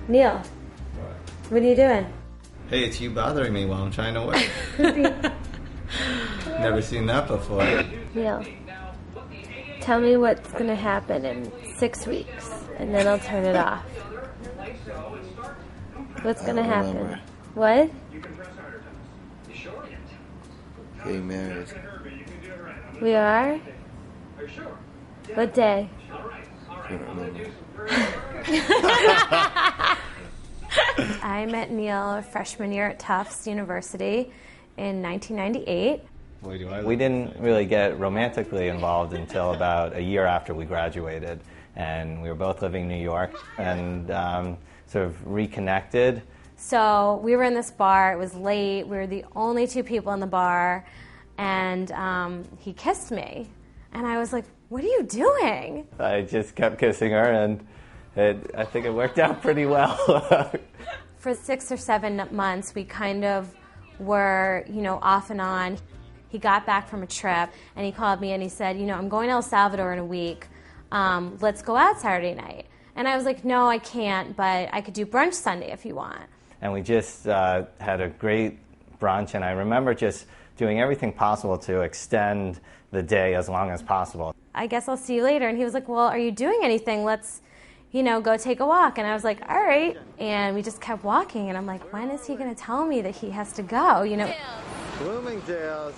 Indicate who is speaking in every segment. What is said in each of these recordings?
Speaker 1: Neil, what are you doing?
Speaker 2: Hey, it's you bothering me while I'm trying to work. Never seen that before.
Speaker 1: Neil, tell me what's going to happen in 6 weeks, and then I'll turn it off. What's going to happen?
Speaker 3: Remember.
Speaker 1: What?
Speaker 3: Getting married.
Speaker 1: We are? What day?
Speaker 3: Can't remember.
Speaker 1: I met Neil freshman year at Tufts University in 1998.
Speaker 2: We didn't really get romantically involved until about a year after we graduated. And we were both living in New York and sort of reconnected.
Speaker 1: So we were in this bar. It was late. We were the only two people in the bar. And he kissed me. And I was like, what are you doing?
Speaker 2: I just kept kissing her, and I think it worked out pretty well.
Speaker 1: For 6 or 7 months, we kind of were, off and on. He got back from a trip, and he called me, and he said, I'm going to El Salvador in a week. Let's go out Saturday night. And I was like, no, I can't, but I could do brunch Sunday if you want.
Speaker 2: And we just had a great brunch, and I remember just doing everything possible to extend the day as long as possible.
Speaker 1: I guess I'll see you later. And he was like, well, are you doing anything? Let's, go take a walk. And I was like, all right. And we just kept walking. And I'm like, when is he going to tell me that he has to go?
Speaker 3: Bloomingdale's.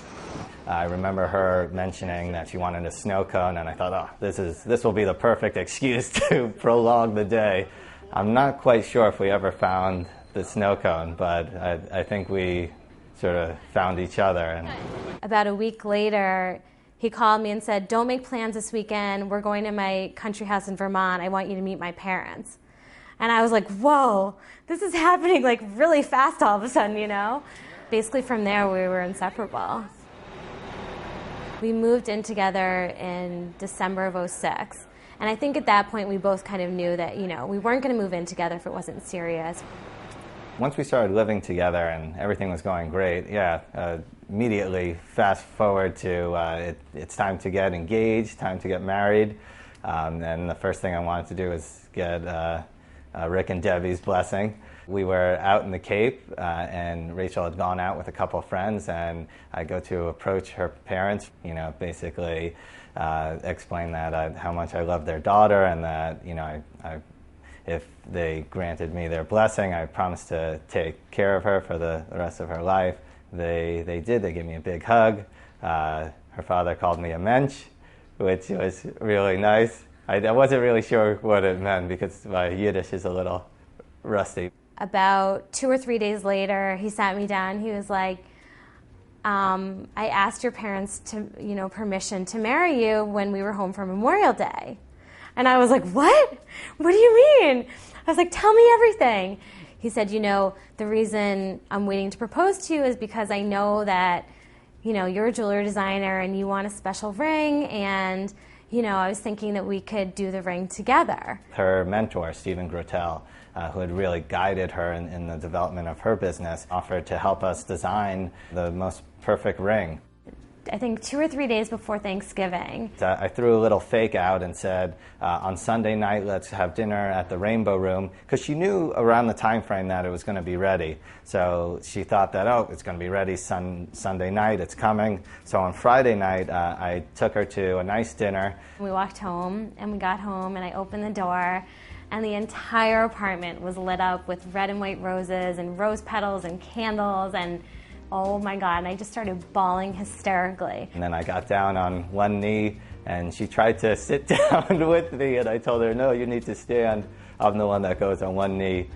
Speaker 2: I remember her mentioning that she wanted a snow cone, and I thought, this will be the perfect excuse to prolong the day. I'm not quite sure if we ever found the snow cone, but I think we sort of found each other. And
Speaker 1: about a week later, he called me and said, don't make plans this weekend. We're going to my country house in Vermont. I want you to meet my parents. And I was like, whoa, this is happening like really fast all of a sudden, Basically from there, we were inseparable. We moved in together in December of '06. And I think at that point, we both kind of knew that, we weren't going to move in together if it wasn't serious.
Speaker 2: Once we started living together and everything was going great, immediately fast forward to it's time to get engaged, time to get married. And the first thing I wanted to do was get Rick and Debbie's blessing. We were out in the Cape, and Rachel had gone out with a couple of friends, and I go to approach her parents, basically explain that how much I love their daughter, and that, if they granted me their blessing, I promised to take care of her for the rest of her life. They did. They gave me a big hug. Her father called me a mensch, which was really nice. I wasn't really sure what it meant because my Yiddish is a little rusty.
Speaker 1: About 2 or 3 days later, he sat me down. He was like, I asked your parents to, permission to marry you when we were home for Memorial Day. And I was like, what? What do you mean? I was like, tell me everything. He said, the reason I'm waiting to propose to you is because I know that, you're a jewelry designer and you want a special ring, and, I was thinking that we could do the ring together.
Speaker 2: Her mentor, Stephen Grotell, who had really guided her in the development of her business, offered to help us design the most perfect ring.
Speaker 1: I think 2 or 3 days before Thanksgiving.
Speaker 2: I threw a little fake out and said, on Sunday night, let's have dinner at the Rainbow Room, because she knew around the time frame that it was going to be ready. So she thought that, it's going to be ready Sunday night, it's coming. So on Friday night, I took her to a nice dinner. We
Speaker 1: walked home, and we got home, and I opened the door, and the entire apartment was lit up with red and white roses and rose petals and candles, and oh my God, and I just started bawling hysterically.
Speaker 2: And then I got down on one knee, and she tried to sit down with me, and I told her, no, you need to stand. I'm the one that goes on one knee.